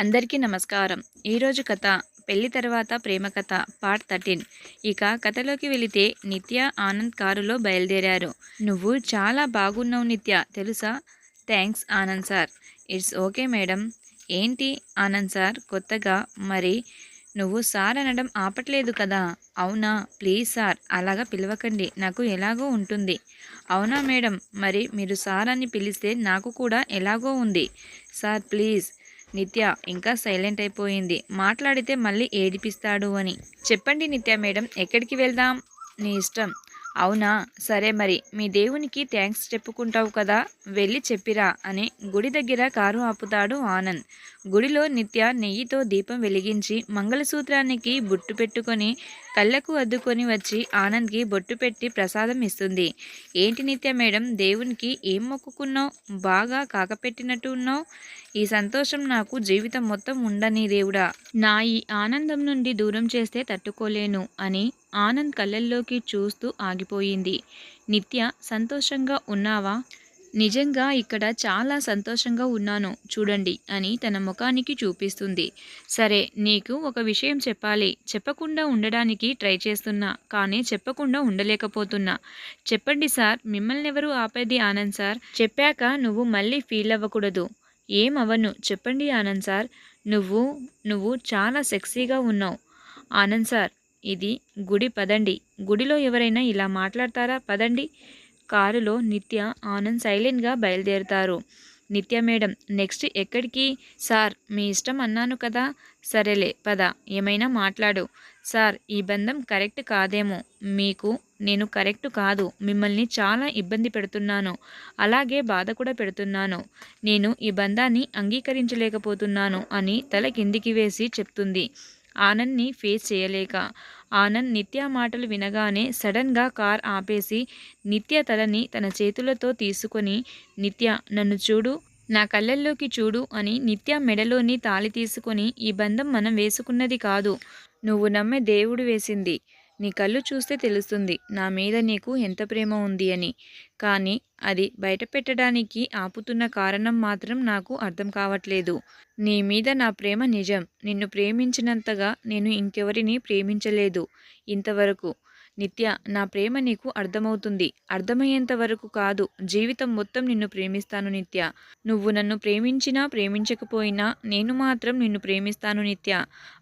అందరికీ నమస్కారం. ఈరోజు కథ పెళ్లి తర్వాత ప్రేమ కథ పార్ట్ 13. ఇక కథలోకి వెళితే నిత్య, ఆనంద్ కారులో బయలుదేరారు. "నువ్వు చాలా బాగున్నావు నిత్య, తెలుసా?" "Thanks Anand sir." "It's okay madam." "ఏంటి ఆనంద్ సార్ కొత్తగా? మరి నువ్వు సార్ అనడం ఆపట్లేదు కదా?" "అవునా, ప్లీజ్ సార్ అలాగా పిలవకండి, నాకు ఎలాగో ఉంటుంది." "అవునా మేడం, మరి మీరు సార్ అని పిలిస్తే నాకు కూడా ఎలాగో ఉంది." "Sir please." నిత్య ఇంకా సైలెంట్ అయిపోయింది. మాట్లాడితే మళ్ళీ ఏడిపిస్తాడు అని. "చెప్పండి నిత్య మేడం, ఎక్కడికి వెళ్దాం?" "నీ ఇష్టం." "అవునా, సరే మరి మీ దేవునికి థ్యాంక్స్ చెప్పుకుంటావు కదా, వెళ్ళి చెప్పిరా" అని గుడి దగ్గర కారు ఆపుతాడు ఆనంద్. గుడిలో నిత్య నెయ్యితో దీపం వెలిగించి మంగళసూత్రానికి బొట్టు పెట్టుకొని కళ్ళకు అద్దుకొని వచ్చి ఆనంద్కి బొట్టు పెట్టి ప్రసాదం ఇస్తుంది. "ఏంటి నిత్య మేడం, దేవునికి ఏం మొక్కుకున్నావు? బాగా కాకపెట్టినట్టు ఉన్నావు. ఈ సంతోషం నాకు జీవితం మొత్తం ఉండని దేవుడా, నా ఈ ఆనందం నుండి దూరం చేస్తే తట్టుకోలేను" అని ఆనంద్ కళ్ళల్లోకి చూస్తూ ఆగిపోయింది. "నిత్య, సంతోషంగా ఉన్నావా?" "నిజంగా ఇక్కడ చాలా సంతోషంగా ఉన్నాను చూడండి" అని తన ముఖానికి చూపిస్తుంది. "సరే, నీకు ఒక విషయం చెప్పాలి. చెప్పకుండా ఉండడానికి ట్రై చేస్తున్నా, కానీ చెప్పకుండా ఉండలేకపోతున్నా." "చెప్పండి సార్, మిమ్మల్నెవరు ఆపేది ఆనంద్ సార్. చెప్పాక నువ్వు మళ్ళీ ఫీల్ అవ్వకూడదు." "ఏం అవ్వను, చెప్పండి ఆనంద్ సార్." నువ్వు నువ్వు చాలా సెక్సీగా ఉన్నావు." "ఆనంద్ సార్, ఇది గుడి, పదండి." "గుడిలో ఎవరైనా ఇలా మాట్లాడతారా, పదండి." కారులో నిత్య, ఆనంద్ సైలెంట్గా బయలుదేరుతారు. "నిత్య మేడం, నెక్స్ట్ ఎక్కడికి?" "సార్ మీ ఇష్టం అన్నాను కదా." "సరేలే పద, ఏమైనా మాట్లాడు." "సార్, ఈ బంధం కరెక్ట్ కాదేమో. మీకు నేను కరెక్ట్ కాదు, మిమ్మల్ని చాలా ఇబ్బంది పెడుతున్నాను, అలాగే బాధ కూడా పెడుతున్నాను. నేను ఈ బంధాన్ని అంగీకరించలేకపోతున్నాను" అని తల కిందికి వేసి చెప్తుంది, ఆనంద్ని ఫేస్ చేయలేక. ఆనంద్ నిత్య మాటలు వినగానే సడన్గా కార్ ఆపేసి నిత్య తలని తన చేతులతో తీసుకొని, "నిత్య, నన్ను చూడు, నా కళ్ళల్లోకి చూడు" అని నిత్య మెడలోని తాళి తీసుకొని, "ఈ బంధం మనం వేసుకున్నది కాదు, నువ్వు నమ్మే దేవుడు వేసింది. నీ కళ్ళు చూస్తే తెలుస్తుంది నా మీద నీకు ఎంత ప్రేమ ఉంది అని. కానీ అది బయటపెట్టడానికి ఆపుతున్న కారణం మాత్రం నాకు అర్థం కావట్లేదు. నీ మీద నా ప్రేమ నిజం. నిన్ను ప్రేమించినంతగా నేను ఇంకెవరిని ప్రేమించలేదు ఇంతవరకు. నిత్య, నా ప్రేమ నీకు అర్థమవుతుంది. అర్థమయ్యేంత వరకు కాదు, జీవితం మొత్తం నిన్ను ప్రేమిస్తాను నిత్య. నువ్వు నన్ను ప్రేమించినా ప్రేమించకపోయినా నేను మాత్రం నిన్ను ప్రేమిస్తాను నిత్య."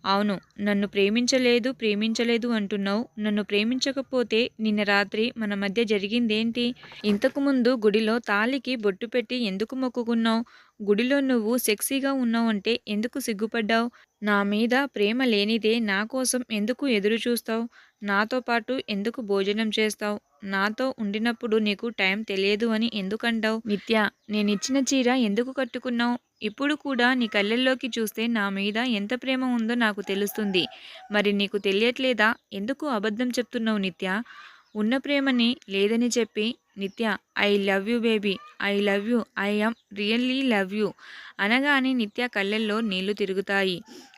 "అవును, నన్ను ప్రేమించలేదు ప్రేమించలేదు అంటున్నావు. నన్ను ప్రేమించకపోతే నిన్న రాత్రి మన మధ్య జరిగిందేంటి? ఇంతకుముందు గుడిలో తాళికి బొట్టు పెట్టి ఎందుకు మొక్కుకున్నావు? గుడిలో నువ్వు సెక్సీగా ఉన్నావంటే ఎందుకు సిగ్గుపడ్డావు? నా మీద ప్రేమ లేనిదే నా కోసం ఎందుకు ఎదురు చూస్తావు? నాతో పాటు ఎందుకు భోజనం చేస్తావు? నాతో ఉండినప్పుడు నీకు టైం తెలియదు అని ఎందుకంటావు? నిత్య, నేనిచ్చిన చీర ఎందుకు కట్టుకున్నావు? ఇప్పుడు కూడా నీ కళ్ళల్లోకి చూస్తే నా మీద ఎంత ప్రేమ ఉందో నాకు తెలుస్తుంది. మరి నీకు తెలియట్లేదా? ఎందుకు అబద్ధం చెప్తున్నావు నిత్య? ఉన్న ప్రేమని లేదని చెప్పి." "నిత్య, I love you baby, I love you, I am really love you" అనగానే నిత్య కళ్ళల్లో నీళ్లు తిరుగుతాయి.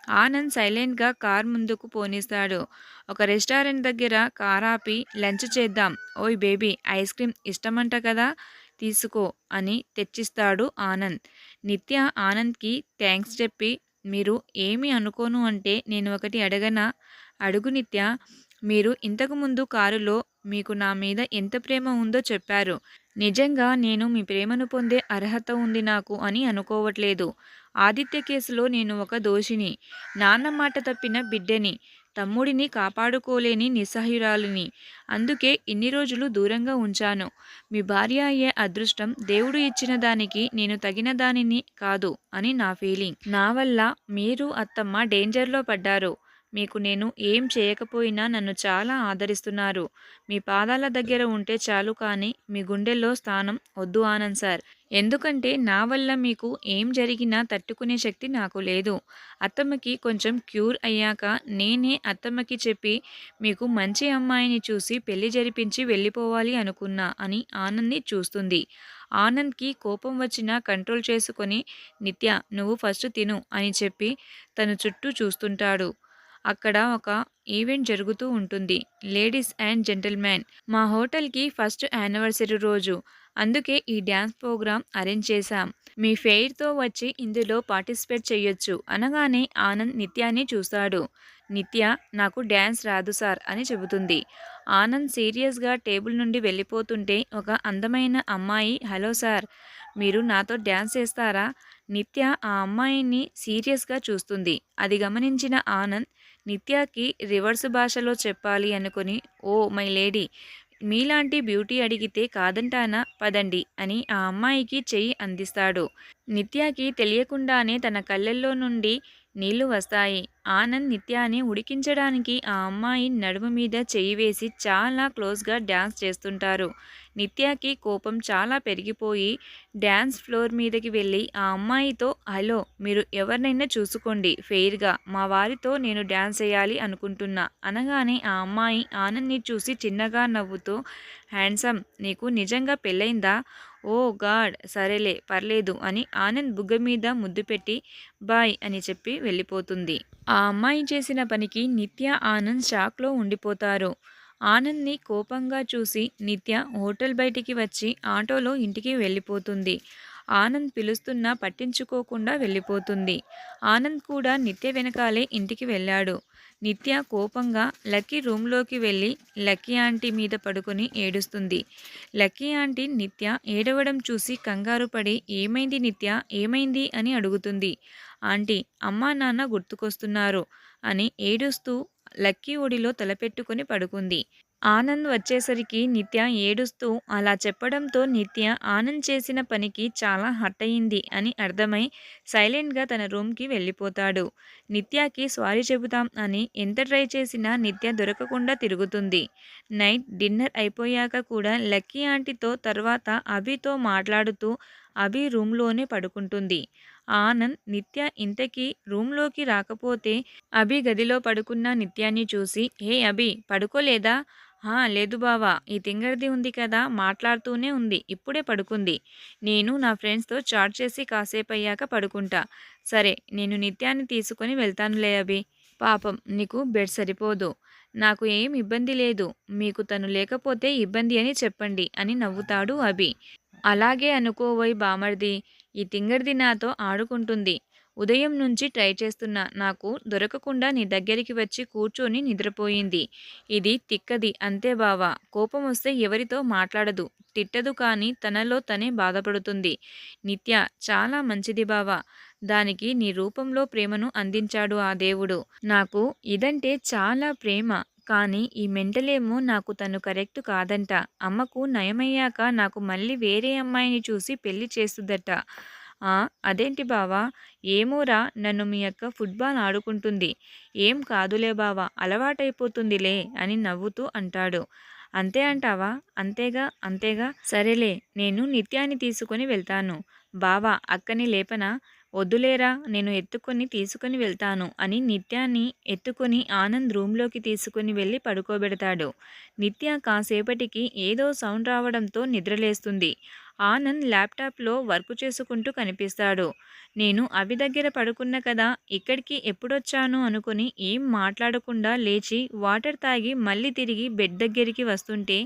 ఆనంద్ సైలెంట్గా కార్ ముందుకు పోనిస్తాడు. ఒక రెస్టారెంట్ దగ్గర కార్ ఆపి, "లంచ్ చేద్దాం. ఓయ్ బేబీ, ఐస్ క్రీమ్ ఇష్టమంట కదా, తీసుకో" అని తెచ్చిస్తాడు ఆనంద్. నిత్య ఆనంద్కి థ్యాంక్స్ చెప్పి, "మీరు ఏమీ అనుకోను అంటే నేను ఒకటి అడగనా?" "అడుగు నిత్య." "మీరు ఇంతకుముందు కారులో మీకు నా మీద ఎంత ప్రేమ ఉందో చెప్పారు. నిజంగా నేను మీ ప్రేమను పొందే అర్హత ఉంది నాకు అని అనుకోవట్లేదు. ఆదిత్య కేసులో నేను ఒక దోషిని, నాన్న మాట తప్పిన బిడ్డని, తమ్ముడిని కాపాడుకోలేని నిస్సహాయురాలిని. అందుకే ఇన్ని రోజులు దూరంగా ఉంచాను. మీ భార్య అయ్యే అదృష్టం దేవుడు ఇచ్చిన దానికి నేను తగిన దానిని కాదు అని నా ఫీలింగ్. నా వల్ల మీరు, అత్తమ్మ డేంజర్లో పడ్డారు. మీకు నేను ఏం చేయకపోయినా నన్ను చాలా ఆదరిస్తున్నారు. మీ పాదాల దగ్గర ఉంటే చాలు, కానీ మీ గుండెల్లో స్థానం వద్దు ఆనంద్ సార్. ఎందుకంటే నా వల్ల మీకు ఏం జరిగినా తట్టుకునే శక్తి నాకు లేదు. అత్తమ్మకి కొంచెం క్యూర్ అయ్యాక నేనే అత్తమ్మకి చెప్పి మీకు మంచి అమ్మాయిని చూసి పెళ్లి జరిపించి వెళ్ళిపోవాలి అనుకున్నా" అని ఆనంద్ని చూస్తుంది. ఆనంద్కి కోపం వచ్చినా కంట్రోల్ చేసుకొని, "నిత్య, నువ్వు ఫస్ట్ తిను" అని చెప్పి తను చుట్టూ చూస్తుంటాడు. అక్కడ ఒక ఈవెంట్ జరుగుతూ ఉంటుంది. "లేడీస్ అండ్ జెంటిల్మెన్, మా హోటల్కి ఫస్ట్ యానివర్సరీ రోజు. అందుకే ఈ డ్యాన్స్ ప్రోగ్రాం అరేంజ్ చేశాం. మీ ఫెయిర్‌తో వచ్చి ఇందులో పార్టిసిపేట్ చెయ్యొచ్చు అనగానే ఆనంద్ నిత్యాని చూస్తాడు. నిత్య నాకు డ్యాన్స్ రాదు సార్ అని చెబుతుంది. ఆనంద్ సీరియస్‌గా టేబుల్ నుండి వెళ్ళిపోతుంటే ఒక అందమైన అమ్మాయి హలో సార్! మీరు నాతో డ్యాన్స్ చేస్తారా? నిత్య ఆ అమ్మాయిని సీరియస్‌గా చూస్తుంది. అది గమనించిన ఆనంద్ నిత్యకి రివర్స్ భాషలో చెప్పాలి అనుకుని ఓ మై లేడీ! మీలాంటి బ్యూటీ అడిగితే కాదంటానా పదండి అని ఆ అమ్మాయికి చెయ్యి అందిస్తాడు. నిత్యకి తెలియకుండానే తన కళ్ళల్లో నుండి నీళ్లు వస్తాయి. ఆనంద్ నిత్యాని ఉడికించడానికి ఆ అమ్మాయి నడుము మీద చెయ్యి వేసి చాలా క్లోజ్గా డ్యాన్స్ చేస్తుంటారు. నిత్యకి కోపం చాలా పెరిగిపోయి డ్యాన్స్ ఫ్లోర్ మీదకి వెళ్ళి ఆ అమ్మాయితో హలో మీరు ఎవరినైనా చూసుకోండి ఫెయిర్గా మా వారితో నేను డ్యాన్స్ చేయాలి అనుకుంటున్నా అనగానే ఆ అమ్మాయి ఆనంద్ని చూసి చిన్నగా నవ్వుతూ హ్యాండ్సమ్ నీకు నిజంగా పెళ్ళైందా? ఓ గాడ్ సరేలే పర్లేదు అని ఆనంద్ బుగ్గ మీద ముద్దు పెట్టి బాయ్ అని చెప్పి వెళ్ళిపోతుంది. ఆ అమ్మాయి చేసిన పనికి నిత్య ఆనంద్ షాక్లో ఉండిపోతారు. ఆనంద్ని కోపంగా చూసి నిత్య హోటల్ బయటికి వచ్చి ఆటోలో ఇంటికి వెళ్ళిపోతుంది. ఆనంద్ పిలుస్తున్నా పట్టించుకోకుండా వెళ్ళిపోతుంది. ఆనంద్ కూడా నిత్య వెనకాలే ఇంటికి వెళ్ళాడు. నిత్య కోపంగా లక్కీ రూమ్లోకి వెళ్ళి లక్కీ ఆంటీ మీద పడుకొని ఏడుస్తుంది. లక్కీ ఆంటీ నిత్య ఏడవడం చూసి కంగారు పడి ఏమైంది నిత్య ఏమైంది అని అడుగుతుంది. ఆంటీ అమ్మా నాన్న గుర్తుకొస్తున్నారు అని ఏడుస్తూ లక్కీ ఒడిలో తలపెట్టుకుని పడుకుంది. ఆనంద్ వచ్చేసరికి నిత్య ఏడుస్తూ అలా చెప్పడంతో నిత్య ఆనంద్ చేసిన పనికి చాలా హర్ట్ అయింది అని అర్థమై సైలెంట్గా తన రూమ్కి వెళ్ళిపోతాడు. నిత్యకి సారీ చెబుతాం అని ఎంత ట్రై చేసినా నిత్య దొరకకుండా తిరుగుతుంది. నైట్ డిన్నర్ అయిపోయాక కూడా లక్కీ ఆంటీతో తర్వాత అభితో మాట్లాడుతూ అభి రూమ్లోనే పడుకుంటుంది. ఆనంద్ నిత్య ఇంతకీ రూమ్లోకి రాకపోతే అభి గదిలో పడుకున్న నిత్యాన్ని చూసి హే అభి పడుకోలేదా? లేదు బావా ఈ తింగర్ది ఉంది కదా మాట్లాడుతూనే ఉంది ఇప్పుడే పడుకుంది. నేను నా ఫ్రెండ్స్తో చాట్ చేసి కాసేపయ్యాక పడుకుంటా. సరే నేను నిత్యాన్ని తీసుకొని వెళ్తానులే అభి. పాపం నీకు బెడ్ సరిపోదు. నాకు ఏం ఇబ్బంది లేదు. మీకు తను లేకపోతే ఇబ్బంది అని చెప్పండి అని నవ్వుతాడు అభి. అలాగే అనుకోవోయ్ బామర్ది. ఈ తింగర్ది నాతో ఆడుకుంటుంది. ఉదయం నుంచి ట్రై చేస్తున్నా. నాకు దొరకకుండా నీ దగ్గరికి వచ్చి కూర్చొని నిద్రపోయింది. ఇది తిక్కది అంతే బావా. కోపమొస్తే ఎవరితో మాట్లాడదు. తిట్టదు కానీ తనలో తనే బాధపడుతుంది. నిత్య చాలా మంచిది బావా. దానికి నీ రూపంలో ప్రేమను అందించాడు ఆ దేవుడు. నాకు ఇదంటే చాలా ప్రేమ. కానీ ఈ మెంటలేమో నాకు తను కరెక్ట్ కాదంట. అమ్మకు నయమయ్యాక నాకు మళ్ళీ వేరే అమ్మాయిని చూసి పెళ్లి చేస్తుందట. అదేంటి బావా? ఏమోరా నన్ను మీ అక్క ఫుట్బాల్ ఆడుకుంటుంది. ఏం కాదులే బావా అలవాటైపోతుందిలే అని నవ్వుతూ అంటాడు. అంతే అంటావా? అంతేగా అంతేగా. సరేలే నేను నిత్యాన్ని తీసుకొని వెళ్తాను. బావా అక్కని లేపనా? వద్దులేరా నేను ఎత్తుకొని తీసుకొని వెళ్తాను అని నిత్యాన్ని ఎత్తుకొని ఆనంద్ రూమ్లోకి తీసుకుని వెళ్ళి పడుకోబెడతాడు. నిత్య కాసేపటికి ఏదో సౌండ్ రావడంతో నిద్రలేస్తుంది. ఆనంద్ ల్యాప్టాప్లో వర్క్ చేసుకుంటూ కనిపిస్తాడు. నేను అభి దగ్గర పడుకున్నా కదా ఇక్కడికి ఎప్పుడొచ్చాను అనుకుని ఏం మాట్లాడకుండా లేచి వాటర్ తాగి మళ్ళీ తిరిగి బెడ్ దగ్గరికి వస్తుంటే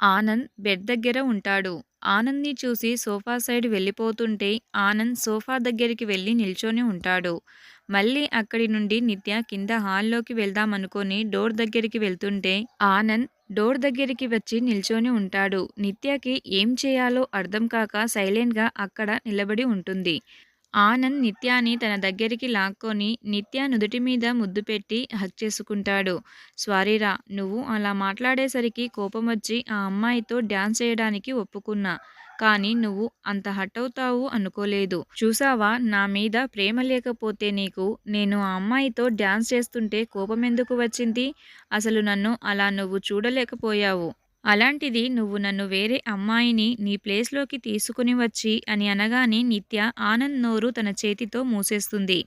ఆనంద్ బెడ్ దగ్గర ఉంటాడు. ఆనంద్ని చూసి సోఫా సైడ్ వెళ్ళిపోతుంటే ఆనంద్ సోఫా దగ్గరికి వెళ్ళి నిల్చొని ఉంటాడు. మళ్ళీ అక్కడి నుండి నిత్య కింద హాల్లోకి వెళ్దామనుకొని డోర్ దగ్గరికి వెళ్తుంటే ఆనంద్ డోర్ దగ్గరికి వచ్చి నిల్చొని ఉంటాడు. నిత్యకి ఏం చేయాలో అర్థం కాక సైలెంట్గా అక్కడ నిలబడి ఉంటుంది. ఆనంద్ నిత్యాని తన దగ్గరికి లాక్కొని నిత్య నుదుటి మీద ముద్దు పెట్టి హగ్ చేసుకుంటాడు. సారీరా నువ్వు అలా మాట్లాడేసరికి కోపమొచ్చి ఆ అమ్మాయితో డ్యాన్స్ చేయడానికి ఒప్పుకున్నా. కానీ నువ్వు అంత హర్ట్ అవుతావు అనుకోలేదు. చూసావా నా మీద ప్రేమ లేకపోతే నీకు నేను ఆ అమ్మాయితో డ్యాన్స్ చేస్తుంటే కోపమెందుకు వచ్చింది? అసలు నన్ను అలా నువ్వు చూడలేకపోయావు. అలాంటిది నువ్వు నన్ను వేరే అమ్మాయిని నీ ప్లేస్‌లోకి తీసుకొని వచ్చి అని అనగానే నిత్య ఆనంద్ నోరు తన చేతితో మూసేస్తుంది.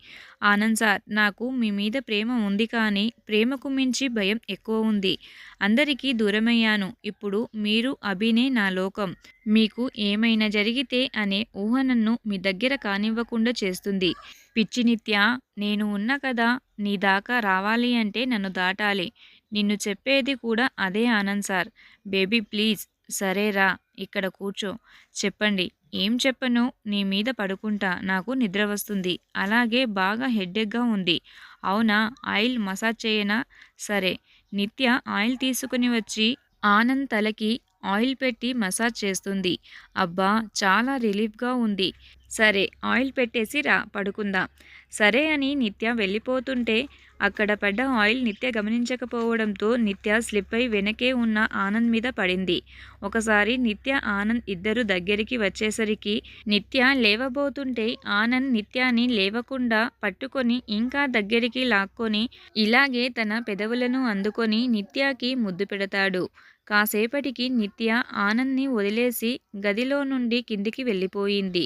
ఆనంద్ సార్ నాకు మీ మీద ప్రేమ ఉంది కానీ ప్రేమకు మించి భయం ఎక్కువ ఉంది. అందరికీ దూరమయ్యాను. ఇప్పుడు మీరు అభినే నా లోకం. మీకు ఏమైనా జరిగితే అనే ఊహ నన్ను మీ దగ్గర కానివ్వకుండా చేస్తుంది. పిచ్చి నిత్య నేను ఉన్నా కదా నీ దాకా రావాలి అంటే నన్ను దాటాలి. నిన్ను చెప్పేది కూడా అదే ఆనంద్ సార్. Baby please. సరేరా ఇక్కడ కూర్చో. చెప్పండి. ఏం చెప్పను? నీ మీద పడుకుంటా. నాకు నిద్ర వస్తుంది. అలాగే బాగా హెడేక్‌గా ఉంది. అవునా? ఆయిల్ మసాజ్ చేయనా? సరే. నిత్య ఆయిల్ తీసుకుని వచ్చి ఆనంద్ తలకి ఆయిల్ పెట్టి మసాజ్ చేస్తుంది. అబ్బా! చాలా రిలీఫ్‌గా ఉంది. సరే ఆయిల్ పెట్టేసి రా పడుకుందాం. సరే అని నిత్య వెళ్ళిపోతుంటే అక్కడ పడ్డ ఆయిల్ నిత్య గమనించకపోవడంతో నిత్య స్లిప్ అయి వెనకే ఉన్న ఆనంద్ మీద పడింది. ఒకసారి నిత్య ఆనంద్ ఇద్దరు దగ్గరికి వచ్చేసరికి నిత్య లేవబోతుంటే ఆనంద్ నిత్యాని లేవకుండా పట్టుకొని ఇంకా దగ్గరికి లాక్కొని ఇలాగే తన పెదవులను అందుకొని నిత్యకి ముద్దు పెడతాడు. కాసేపటికి నిత్య ఆనంద్‌ని వదిలేసి గదిలో నుండి కిందికి వెళ్ళిపోయింది.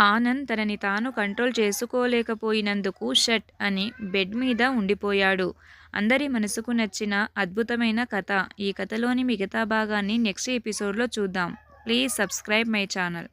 ఆనంద్ తనని తాను కంట్రోల్ చేసుకోలేకపోయినందుకు షట్ అని బెడ్ మీద ఉండిపోయాడు. అందరి మనసుకు నచ్చిన అద్భుతమైన కథ. ఈ కథలోని మిగతా భాగాన్ని నెక్స్ట్ ఎపిసోడ్‌లో చూద్దాం. Please subscribe my channel.